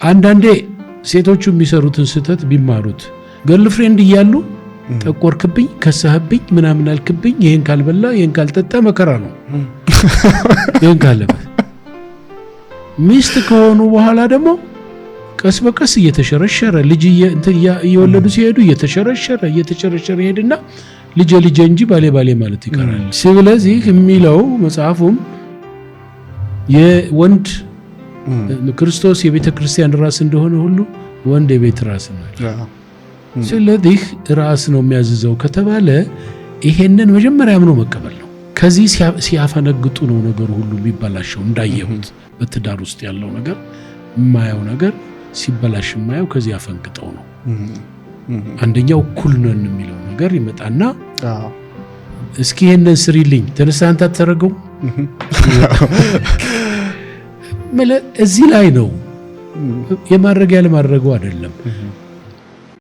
አንዳንዴ ሴቶቹ የሚሰሩትን ስህተት ቢማሩት ገርልፍሬንድ እያሉ ጠቆርክብኝ ከሰህብኝ ምናምን አልክብኝ ይሄን ካልበላ ይሄን ካልጠጣ መከራ ነው ይሄን ካልበላ ሚስት ከሆኑ በኋላ ደግሞ ቀስ በቀስ እየተሸረሸረ ልጅ እየወለዱ ሲሄዱ እየተሸረሸረ ይሄድና ልጅ እንጂ ባሌ ማለት ይቀራል። ስለዚህ የሚለው መጽሐፉም የወንድ ክርስቶስ የቤተ ክርስቲያን ራስ እንደሆነ ሁሉ ወንድ የቤት ራስ ነው። ስለዚህ ራስ ነው የሚያዝዘው ከተባለ ይሄንን መጀመሪያ አምኖ መቀበል ነው። ከዚህ ሲያፈነግጡ ነው ነገር ሁሉ የሚበላሸው። እንዳየሁት በትዳር ውስጥ ያለው ነገር የማየው ነገር ሲበላሽ የማየው ከዚህ አፈንግጠው ነው። አንደኛው እኩል ነን የሚለው ነገር ይመጣና እስኪ ይሄንን ስሪልኝ ተነሳንታ ተረገው እዚህ ላይ ነው የማድረግ ያለ ማድረጉ አይደለም።